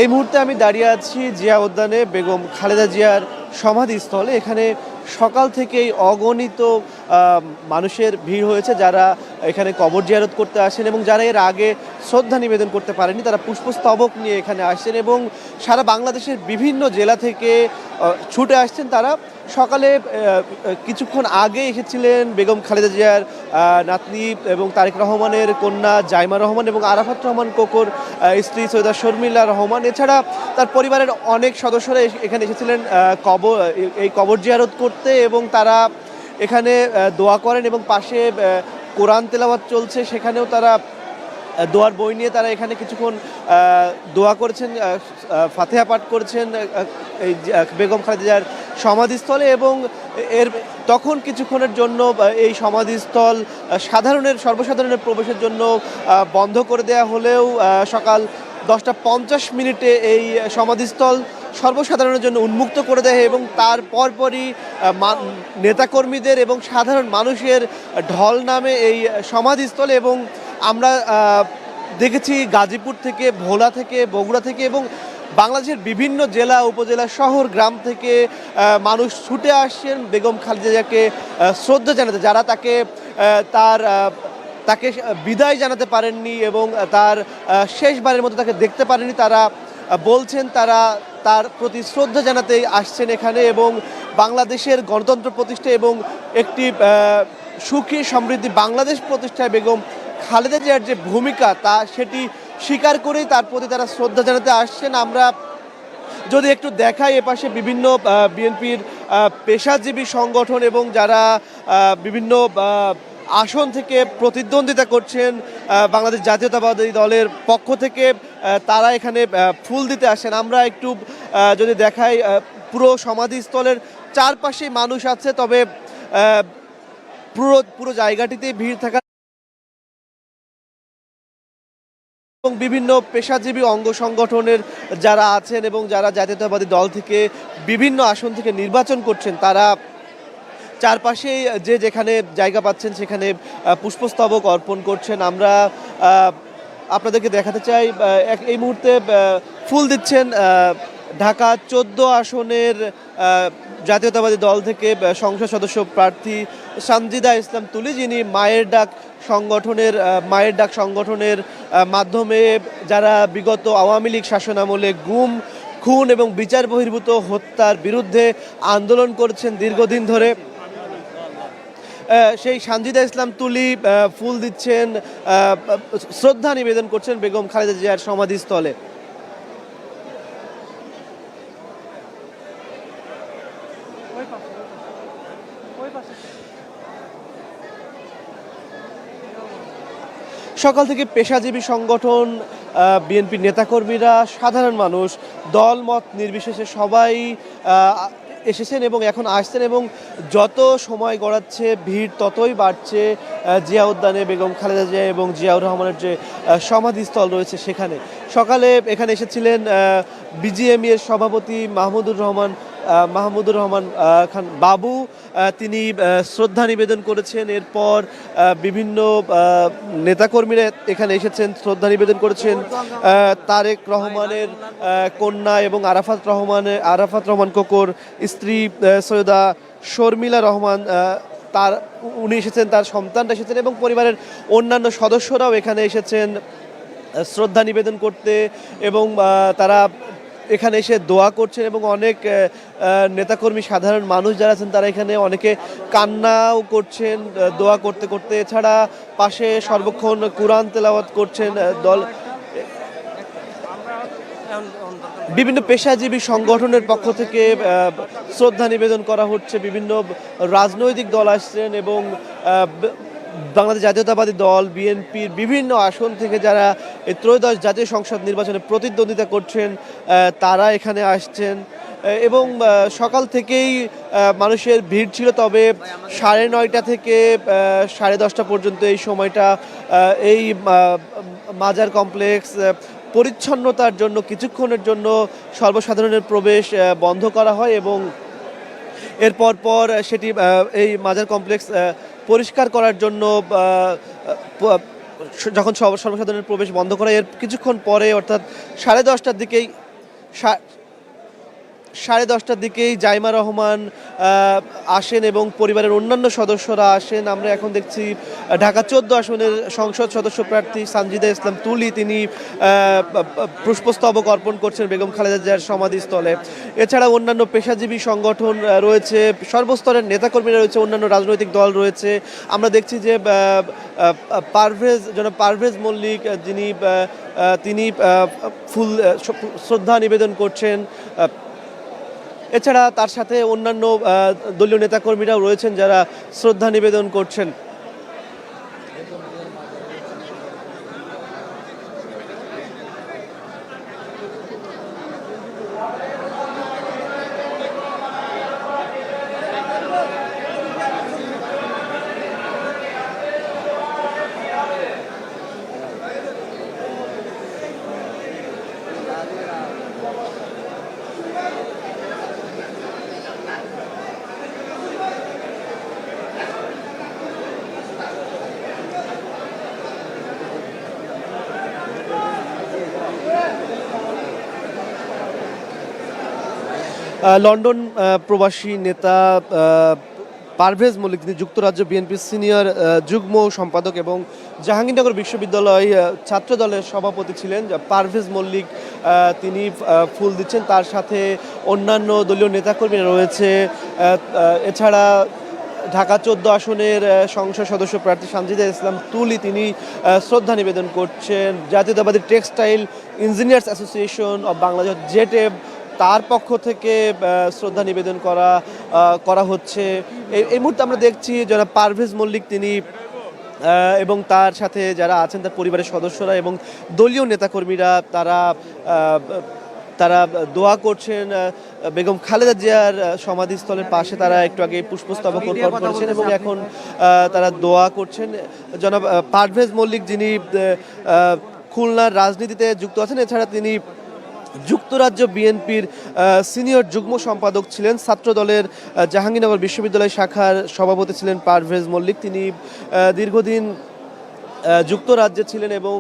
এই মুহূর্তে আমি দাঁড়িয়ে আছি জিয়া উদ্যানে বেগম খালেদা জিয়ার সমাধিস্থলে। এখানে সকাল থেকেই অগণিত মানুষের ভিড় হয়েছে, যারা এখানে কবর জিয়ারত করতে আসেন এবং যারা এর আগে শ্রদ্ধা নিবেদন করতে পারেনি তারা পুষ্পস্তবক নিয়ে এখানে আসছেন এবং সারা বাংলাদেশের বিভিন্ন জেলা থেকে ছুটে আসছেন। তারা সকালে কিছুক্ষণ আগে এসেছিলেন বেগম খালেদা জিয়ার নাতনি এবং তারেক রহমানের কন্যা জাইমা রহমান এবং আরাফাত রহমান কোকোর স্ত্রী সৈয়দা শর্মিলা রহমান। এছাড়া তার পরিবারের অনেক সদস্যরা এখানে এসেছিলেন এই কবর জিয়ারত করতে এবং তারা এখানে দোয়া করেন এবং পাশে কোরআন তেলাওয়াত চলছে, সেখানেও তারা দোয়ার বই নিয়ে তারা এখানে কিছুক্ষণ দোয়া করেছেন, ফাতিহা পাঠ করেছেন এই বেগম খালেদা জিয়ার সমাধিস্থলে। এবং এর তখন কিছুক্ষণের জন্য এই সমাধিস্থল সর্বসাধারণের প্রবেশের জন্য বন্ধ করে দেওয়া হলেও সকাল 10:50 এই সমাধিস্থল সর্বসাধারণের জন্য উন্মুক্ত করে দেয় এবং তার পরপরই নেতাকর্মীদের এবং সাধারণ মানুষের ঢল নামে এই সমাধিস্থলে। এবং আমরা দেখেছি গাজীপুর থেকে, ভোলা থেকে, বগুড়া থেকে এবং বাংলাদেশের বিভিন্ন জেলা, উপজেলা, শহর, গ্রাম থেকে মানুষ ছুটে আসছেন বেগম খালেদা জিয়াকে শ্রদ্ধা জানাতে, যারা তাকে বিদায় জানাতে পারেননি এবং তার শেষবারের মতো তাকে দেখতে পারেননি। তারা বলছেন তারা তার প্রতি শ্রদ্ধা জানাতে আসছেন এখানে এবং বাংলাদেশের গণতন্ত্র প্রতিষ্ঠা এবং একটি সুখী সমৃদ্ধি বাংলাদেশ প্রতিষ্ঠায় বেগম খালেদা জিয়ার যে ভূমিকা সেটি স্বীকার করেই তার প্রতি তারা শ্রদ্ধা জানাতে আসছেন। আমরা যদি একটু দেখাই, এপাশে বিভিন্ন বিএনপির পেশাজীবী সংগঠন এবং যারা বিভিন্ন আসন থেকে প্রতিদ্বন্দ্বিতা করছেন বাংলাদেশ জাতীয়তাবাদী দলের পক্ষ থেকে, তারা এখানে ফুল দিতে আসেন। আমরা একটু যদি দেখাই, পুরো সমাধিস্থলের চারপাশে মানুষ আছে, তবে পুরো জায়গাটিতে ভিড় থাকা এবং বিভিন্ন পেশাজীবী অঙ্গ সংগঠনের যারা আছেন এবং যারা জাতীয়তাবাদী দল থেকে বিভিন্ন আসন থেকে নির্বাচন করছেন, তারা চারপাশেই যেখানে জায়গা পাচ্ছেন সেখানে পুষ্পস্তবক অর্পণ করছেন। আমরা আপনাদেরকে দেখাতে চাই, এই মুহূর্তে ফুল দিচ্ছেন ঢাকা 14 আসনের জাতীয়তাবাদী দল থেকে সংসদ সদস্য প্রার্থী সানজিদা ইসলাম তুলি, যিনি মায়ের ডাক সংগঠনের মাধ্যমে যারা বিগত আওয়ামী লীগ শাসনামলে গুম, খুন এবং বিচার বহির্ভূত হত্যার বিরুদ্ধে আন্দোলন করছেন দীর্ঘদিন ধরে, সেই সানজিদা ইসলাম তুলি ফুল দিচ্ছেন, শ্রদ্ধা নিবেদন করছেন বেগম খালেদা জিয়ার সমাধিস্থলে। সকাল থেকে পেশাজীবী সংগঠন, বিএনপি নেতাকর্মীরা, সাধারণ মানুষ, দল মত নির্বিশেষে সবাই এসেছেন এবং এখন আসছেন এবং যত সময় গড়াচ্ছে ভিড় ততই বাড়ছে জিয়া উদ্যানে বেগম খালেদা জিয়া এবং জিয়াউর রহমানের যে সমাধিস্থল রয়েছে সেখানে। সকালে এখানে এসেছিলেন বিজিএমই এর সভাপতি মাহমুদুর রহমান খান বাবু, তিনি শ্রদ্ধা নিবেদন করেছেন। এরপর বিভিন্ন নেতাকর্মীরা এখানে এসেছেন, শ্রদ্ধা নিবেদন করেছেন তারেক রহমানের কন্যা এবং আরাফাত রহমান কোকোর স্ত্রী সৈয়দা শর্মিলা রহমান, উনি এসেছেন, তার সন্তানরা এসেছেন এবং পরিবারের অন্যান্য সদস্যরাও এখানে এসেছেন শ্রদ্ধা নিবেদন করতে এবং তারা এখানে এসে দোয়া করছেন এবং অনেক নেতাকর্মী, সাধারণ মানুষ যারা আছেন তারা এখানে অনেকে কান্নাও করছেন দোয়া করতে করতে। এছাড়া পাশে সর্বক্ষণ কোরআন তেলাওয়াত করছেন বিভিন্ন পেশাজীবী সংগঠনের পক্ষ থেকে শ্রদ্ধা নিবেদন করা হচ্ছে। বিভিন্ন রাজনৈতিক দল আসছেন এবং বাংলাদেশ জাতীয়তাবাদী দল, বিএনপির বিভিন্ন আসন থেকে যারা এই ত্রয়োদশ জাতীয় সংসদ নির্বাচনে প্রতিদ্বন্দ্বিতা করছেন তারা এখানে আসছেন এবং সকাল থেকেই মানুষের ভিড় ছিল। তবে 9:30 থেকে 10:30 পর্যন্ত এই সময়টা এই মাজার কমপ্লেক্স পরিচ্ছন্নতার জন্য কিছুক্ষণের জন্য সর্বসাধারণের প্রবেশ বন্ধ করা হয় এবং এরপর সেটি এই মাজার কমপ্লেক্স পরিষ্কার করার জন্য যখন সর্বসাধারণের প্রবেশ বন্ধ করা, এর কিছুক্ষণ পরে অর্থাৎ 10:30টার দিকেই 10:30টার দিকেই জাইমা রহমান আসেন এবং পরিবারের অন্যান্য সদস্যরা আসেন। আমরা এখন দেখছি ঢাকা 14 আসনের সংসদ সদস্য প্রার্থী সানজিদা ইসলাম তুলি তিনি পুষ্পস্তবক অর্পণ করছেন বেগম খালেদা জিয়ার সমাধিস্থলে। এছাড়া অন্যান্য পেশাজীবী সংগঠন রয়েছে, সর্বস্তরের নেতাকর্মীরা রয়েছে, অন্যান্য রাজনৈতিক দল রয়েছে। আমরা দেখছি যে পারভেজ মল্লিক তিনি ফুল শ্রদ্ধা নিবেদন করছেন। এছাড়া তার সাথে অন্যান্য দলীয় নেতাকর্মীরাও রয়েছেন যারা শ্রদ্ধা নিবেদন করছেন। লন্ডন প্রবাসী নেতা পারভেজ মল্লিক, তিনি যুক্তরাজ্য বিএনপির সিনিয়র যুগ্ম সম্পাদক এবং জাহাঙ্গীরনগর বিশ্ববিদ্যালয় ছাত্র দলের সভাপতি ছিলেন। পারভেজ মল্লিক তিনি ফুল দিচ্ছেন, তার সাথে অন্যান্য দলীয় নেতাকর্মীরা রয়েছে। এছাড়া ঢাকা 14 আসনের সংসদ সদস্য প্রার্থী সানজিদা ইসলাম তুলি তিনি শ্রদ্ধা নিবেদন করছেন। জাতীয়তাবাদী textile engineers association of Bangladesh জেটেব তার পক্ষ থেকে শ্রদ্ধা নিবেদন করা হচ্ছে। এই মুহূর্তে আমরা দেখছি যারা পারভেজ মল্লিক তিনি এবং তার সাথে যারা আছেন তার পরিবারের সদস্যরা এবং দলীয় নেতাকর্মীরা তারা দোয়া করছেন বেগম খালেদা জিয়ার সমাধিস্থলের পাশে। তারা একটু আগে পুষ্পস্তবক অর্পণ করেছেন এবং এখন তারা দোয়া করছেন। জনাব পারভেজ মল্লিক যিনি খুলনার রাজনীতিতে যুক্ত আছেন, এছাড়া তিনি যুক্তরাজ্য বিএনপির সিনিয়র যুগ্ম সম্পাদক ছিলেন। ছাত্র দলের জাহাঙ্গীরনগর বিশ্ববিদ্যালয় শাখার সভাপতি ছিলেন পারভেজ মল্লিক। তিনি দীর্ঘদিন যুক্তরাজ্যে ছিলেন এবং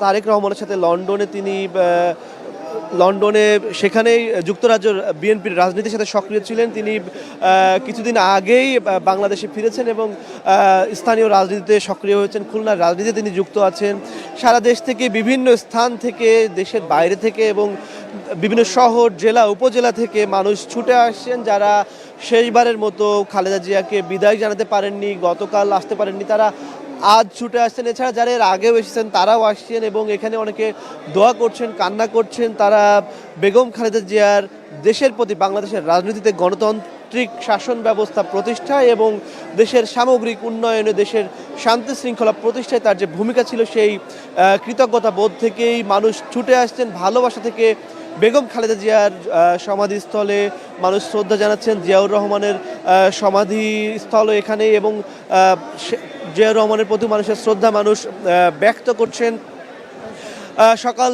তারেক রহমানের সাথে লন্ডনে সেখানেই যুক্তরাজ্য বিএনপির রাজনীতির সাথে সক্রিয় ছিলেন। তিনি কিছুদিন আগেই বাংলাদেশে ফিরেছেন এবং স্থানীয় রাজনীতিতে সক্রিয় হয়েছেন। খুলনার রাজনীতিতে তিনি যুক্ত আছেন। সারা দেশ থেকে বিভিন্ন স্থান থেকে, দেশের বাইরে থেকে এবং বিভিন্ন শহর, জেলা, উপজেলা থেকে মানুষ ছুটে আসছেন যারা শেষবারের মতো খালেদা জিয়াকে বিদায় জানাতে পারেননি, গতকাল আসতে পারেননি, তারা আজ ছুটে আসছেন। এছাড়া যারা এর আগেও এসেছেন তারাও আসছেন এবং এখানে অনেকে দোয়া করছেন, কান্না করছেন। তারা বেগম খালেদা জিয়ার দেশের প্রতি, বাংলাদেশের রাজনীতিতে গণতান্ত্রিক শাসন ব্যবস্থা প্রতিষ্ঠায় এবং দেশের সামগ্রিক উন্নয়নে, দেশের শান্তি শৃঙ্খলা প্রতিষ্ঠায় তার যে ভূমিকা ছিল সেই কৃতজ্ঞতা বোধ থেকেই মানুষ ছুটে আসছেন। ভালোবাসা থেকে বেগম খালেদা জিয়ার সমাধিস্থলে মানুষ শ্রদ্ধা জানাচ্ছেন। জিয়াউর রহমানের সমাধিস্থল এখানে এবং জিয়াউর রহমানের প্রতি মানুষের শ্রদ্ধা মানুষ ব্যক্ত করছেন। সকাল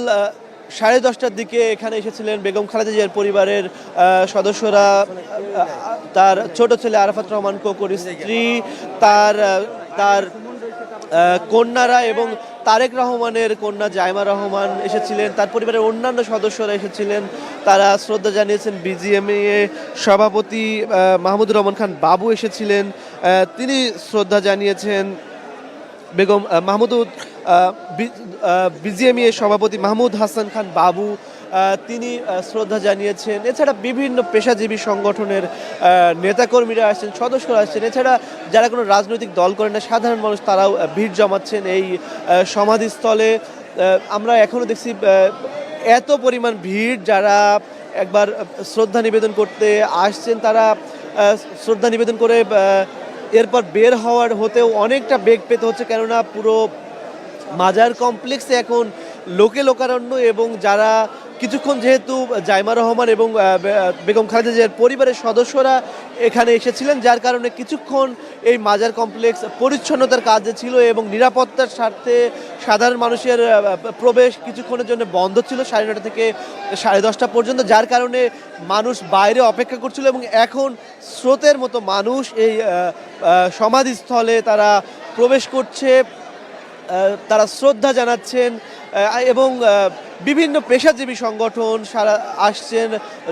10:30টার দিকে এখানে এসেছিলেন বেগম খালেদা জিয়ার পরিবারের সদস্যরা, তার ছোট ছেলে আরাফাত রহমান কোকোর স্ত্রী, তার কন্যারা এবং তারেক রহমানের কন্যা জাইমা রহমান এসেছিলেন। তার পরিবারের অন্যান্য সদস্যরা এসেছিলেন, তারা শ্রদ্ধা জানিয়েছেন। বিজিএমইএ সভাপতি মাহমুদুর রহমান খান বাবু এসেছিলেন, তিনি শ্রদ্ধা জানিয়েছেন। বেগম বিজিএমইএ সভাপতি মাহমুদ হাসান খান বাবু তিনি শ্রদ্ধা জানিয়েছেন। এছাড়া বিভিন্ন পেশাজীবী সংগঠনের নেতাকর্মীরা আসছেন, সদস্যরা আসছেন। এছাড়া যারা কোনো রাজনৈতিক দল করেন না, সাধারণ মানুষ তারাও ভিড় জমাচ্ছেন এই সমাধিস্থলে। আমরা এখনও দেখছি এত পরিমাণ ভিড়, যারা একবার শ্রদ্ধা নিবেদন করতে আসছেন তারা শ্রদ্ধা নিবেদন করে এরপর বের হতেও অনেকটা বেগ পেতে হচ্ছে, কেননা পুরো মাজার কমপ্লেক্সে এখন লোকারণ্য এবং যারা কিছুক্ষণ, যেহেতু জাইমা রহমান এবং বেগম খালেদা জিয়ার পরিবারের সদস্যরা এখানে এসেছিলেন, যার কারণে কিছুক্ষণ এই মাজার কমপ্লেক্স পরিচ্ছন্নতার কাজে ছিল এবং নিরাপত্তার স্বার্থে সাধারণ মানুষের প্রবেশ কিছুক্ষণের জন্য বন্ধ ছিল 9:30 থেকে 10:30 পর্যন্ত, যার কারণে মানুষ বাইরে অপেক্ষা করছিল এবং এখন স্রোতের মতো মানুষ এই সমাধিস্থলে তারা প্রবেশ করছে, তারা শ্রদ্ধা জানাচ্ছেন। এবং বিভিন্ন পেশাজীবী সংগঠন সারা আসছেন,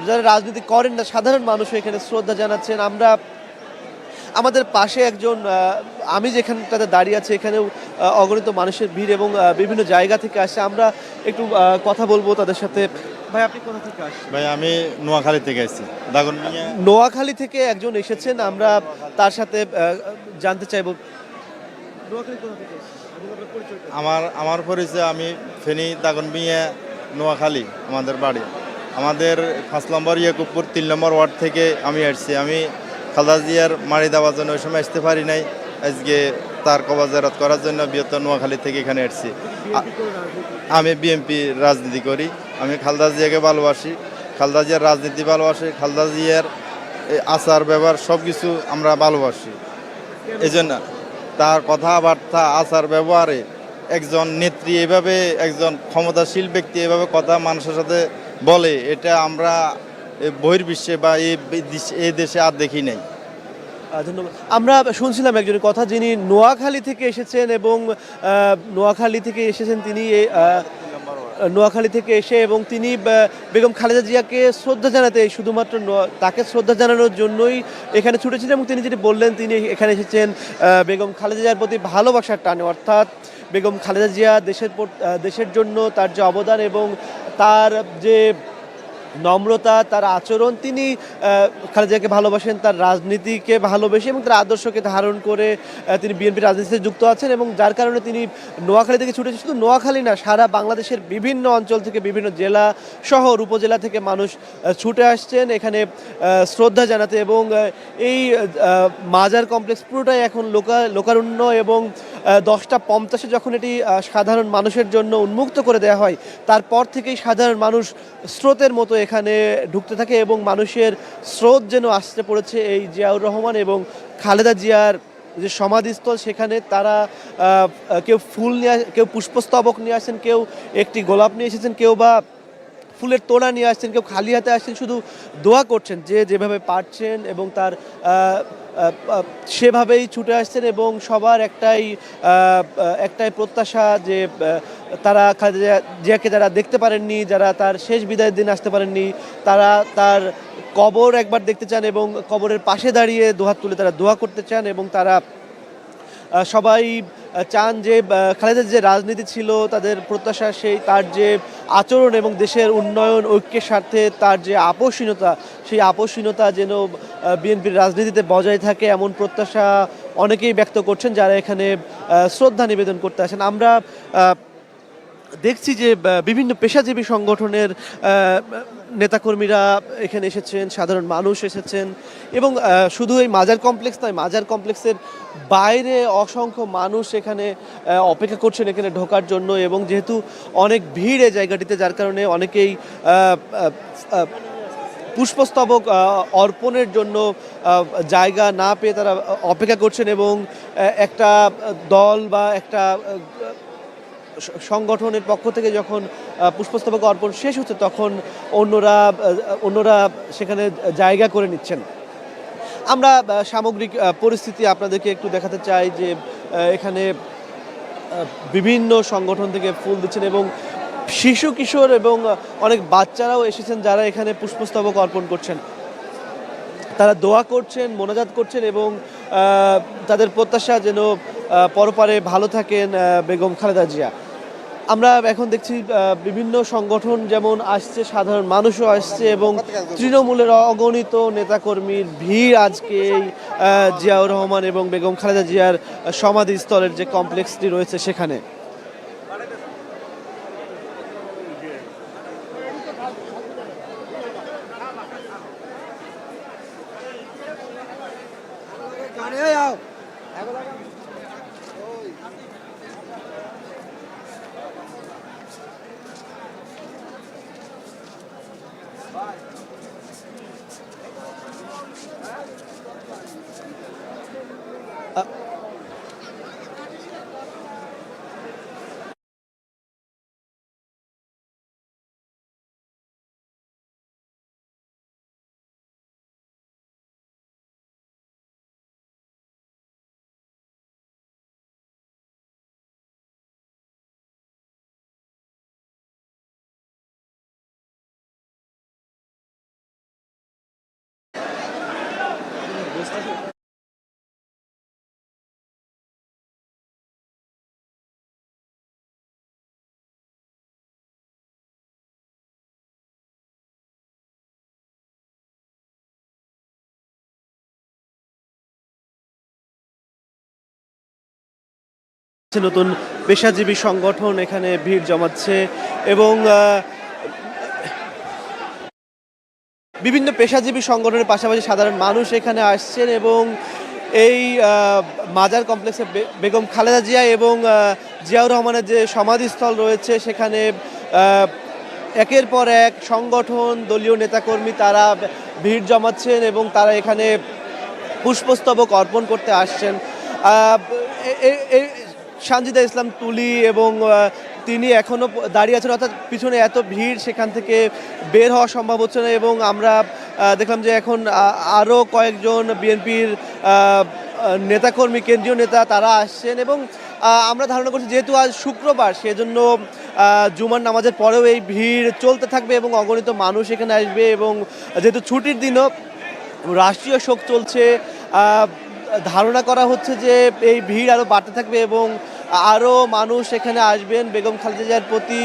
যারা রাজনীতি করেন না সাধারণ মানুষও এখানে শ্রদ্ধা জানাচ্ছেন। আমরা আমাদের পাশে একজন আমি যেখানটাতে দাঁড়িয়ে আছি এখানেও অগণিত মানুষের ভিড় এবং বিভিন্ন জায়গা থেকে আসছে। আমরা একটু কথা বলবো তাদের সাথে। ভাই আপনি কোথা থেকে আসছেন? ভাই আমি নোয়াখালী থেকে আসছি দাগনভূঞা। নোয়াখালী থেকে একজন এসেছেন, আমরা তার সাথে জানতে চাইবো নোয়াখালী কোথা থেকে এসেছেন এবং আপনার পরিচয়টা। আমার পরিচয়, আমি ফেনী দাগনভূঞা নোয়াখালী আমাদের বাড়ি। আমাদের 5 নম্বর ইয়াকুবপুর 3 নম্বর ওয়ার্ড থেকে আমি আসছি। আমি খালেদা জিয়ার মারি দেওয়ার জন্য ওই সময় আসতে পারি নাই, আজকে তার কবর জিয়ারত করার জন্য বৃহত্তর নোয়াখালী থেকে এখানে আসছি। আমি বিএনপি রাজনীতি করি। আমি খালেদা জিয়াকে ভালোবাসি, খালেদা জিয়ার রাজনীতি ভালোবাসি, খালেদা জিয়ার আচার ব্যবহার সব কিছু আমরা ভালোবাসি। এই জন্য তার কথাবার্তা আচার ব্যবহারে একজন নেত্রী এভাবে, একজন ক্ষমতাশীল ব্যক্তি এভাবে কথা মানুষের সাথে বলে, এটা আমরা বহির্বিশ্বে বা এই দেশে আর দেখি নাই। ধন্যবাদ। আমরা শুনছিলাম একজনের কথা যিনি নোয়াখালী থেকে এসেছেন এবং নোয়াখালী থেকে এসেছেন তিনি নোয়াখালী থেকে এসে এবং তিনি বেগম খালেদা জিয়াকে শ্রদ্ধা জানাতে, শুধুমাত্র তাকে শ্রদ্ধা জানানোর জন্যই এখানে ছুটেছিলেন এবং তিনি যেটি বললেন তিনি এখানে এসেছেন বেগম খালেদা জিয়ার প্রতি ভালোবাসার টানে, অর্থাৎ বেগম খালেদা জিয়া দেশের জন্য তার যে অবদান এবং তার যে নম্রতা, তার আচরণ, তিনি খালেদা জিয়াকে ভালোবাসেন, তার রাজনীতিকে ভালোবেসে এবং তার আদর্শকে ধারণ করে তিনি বিএনপি রাজনীতিতে যুক্ত আছেন এবং যার কারণে তিনি নোয়াখালী থেকে ছুটেছেন। শুধু নোয়াখালী না, সারা বাংলাদেশের বিভিন্ন অঞ্চল থেকে, বিভিন্ন জেলা শহর উপজেলা থেকে মানুষ ছুটে আসছেন এখানে শ্রদ্ধা জানাতে এবং এই মাজার কমপ্লেক্স পুরোটাই এখন লোকারণ্য এবং 10টা 50-এ যখন এটি সাধারণ মানুষের জন্য উন্মুক্ত করে দেওয়া হয়, তারপর থেকেই সাধারণ মানুষ স্রোতের মতো এখানে ঢুকতে থাকে এবং মানুষের স্রোত যেন আসতে পড়েছে এই জিয়াউর রহমান এবং খালেদা জিয়ার যে সমাধিস্থল সেখানে। তারা কেউ ফুল নিয়ে, কেউ পুষ্পস্তবক নিয়ে আসছেন, কেউ একটি গোলাপ নিয়ে এসেছেন, কেউ বা ফুলের তোড়া নিয়ে আসছেন, কেউ খালি হাতে আসছেন, শুধু দোয়া করছেন যে যেভাবে পারছেন এবং তার সেভাবেই ছুটে আসছেন এবং সবার একটাই প্রত্যাশা যে তারা খালেদা জিয়াকে যারা দেখতে পারেননি, যারা তার শেষ বিদায়ের দিন আসতে পারেননি, তারা তার কবর একবার দেখতে চান এবং কবরের পাশে দাঁড়িয়ে দুহাত তুলে তারা দোয়া করতে চান এবং তারা সবাই চান যে খালেদার যে রাজনীতি ছিল, তাদের প্রত্যাশা তার যে আচরণ এবং দেশের উন্নয়ন ঐক্যের স্বার্থে তার যে আপোষহীনতা, সেই আপোষহীনতা যেন বিএনপির রাজনীতিতে বজায় থাকে, এমন প্রত্যাশা অনেকেই ব্যক্ত করছেন যারা এখানে শ্রদ্ধা নিবেদন করতে আসেন। আমরা দেখছি যে বিভিন্ন পেশাজীবী সংগঠনের নেতাকর্মীরা এখানে এসেছেন, সাধারণ মানুষ এসেছেন এবং শুধু এই মাজার কমপ্লেক্স নয়, মাজার কমপ্লেক্সের বাইরে অসংখ্য মানুষ এখানে অপেক্ষা করছেন এখানে ঢোকার জন্য এবং যেহেতু অনেক ভিড় এই জায়গাটিতে, যার কারণে অনেকেই পুষ্পস্তবক অর্পণের জন্য জায়গা না পেয়ে তারা অপেক্ষা করছেন এবং একটা দল বা একটা সংগঠনের পক্ষ থেকে যখন পুষ্পস্তবক অর্পণ শেষ হচ্ছে তখন অন্যরা সেখানে জায়গা করে নিচ্ছেন। আমরা সামগ্রিক পরিস্থিতি আপনাদেরকে একটু দেখাতে চাই যে এখানে বিভিন্ন সংগঠন থেকে ফুল দিচ্ছেন এবং শিশু কিশোর এবং অনেক বাচ্চারাও এসেছেন যারা এখানে পুষ্পস্তবক অর্পণ করছেন। তারা দোয়া করছেন, মোনাজাত করছেন এবং তাদের প্রত্যাশা যেন পরপারে ভালো থাকেন বেগম খালেদা জিয়া। আমরা এখন দেখছি বিভিন্ন সংগঠন যেমন আসছে, সাধারণ মানুষও আসছে এবং তৃণমূলের অগণিত নেতাকর্মীর ভিড় আজকে এই জিয়াউর রহমান এবং বেগম খালেদা জিয়ার সমাধিস্থলের যে কমপ্লেক্সটি রয়েছে সেখানে। নতুন পেশাজীবী সংগঠন এখানে ভিড় জমাচ্ছে এবং বিভিন্ন পেশাজীবী সংগঠনের পাশাপাশি সাধারণ মানুষ এখানে আসছেন এবং এই মাজার কমপ্লেক্সে বেগম খালেদা জিয়া এবং জিয়াউর রহমানের যে সমাধিস্থল রয়েছে সেখানে একের পর এক সংগঠন দলীয় নেতাকর্মী তারা ভিড় জমাচ্ছেন এবং তারা এখানে পুষ্পস্তবক অর্পণ করতে আসছেন। সানজিদা ইসলাম তুলি এবং তিনি এখনও দাঁড়িয়ে আছেন, অর্থাৎ পিছনে এত ভিড় সেখান থেকে বের হওয়া সম্ভব হচ্ছে না এবং আমরা দেখলাম যে এখন আরও কয়েকজন বিএনপির নেতাকর্মী কেন্দ্রীয় নেতা তারা আসছেন এবং আমরা ধারণা করছি যেহেতু আজ শুক্রবার সেজন্য জুমার নামাজের পরেও এই ভিড় চলতে থাকবে এবং অগণিত মানুষ এখানে আসবে এবং যেহেতু ছুটির দিনও রাষ্ট্রীয় শোক চলছে, ধারণা করা হচ্ছে যে এই ভিড় আরও বাড়তে থাকবে এবং আরও মানুষ এখানে আসবেন বেগম খালেদা জিয়ার প্রতি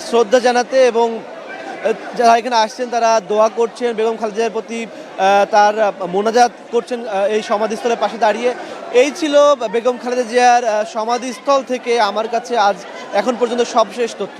শ্রদ্ধা জানাতে এবং যারা এখানে আসছেন তারা দোয়া করছেন, বেগম খালেদা জিয়ার প্রতি তার মোনাজাত করছেন এই সমাধিস্থলের পাশে দাঁড়িয়ে। এই ছিল বেগম খালেদা জিয়ার সমাধিস্থল থেকে আমার কাছে আজ এখন পর্যন্ত সবশেষ তথ্য।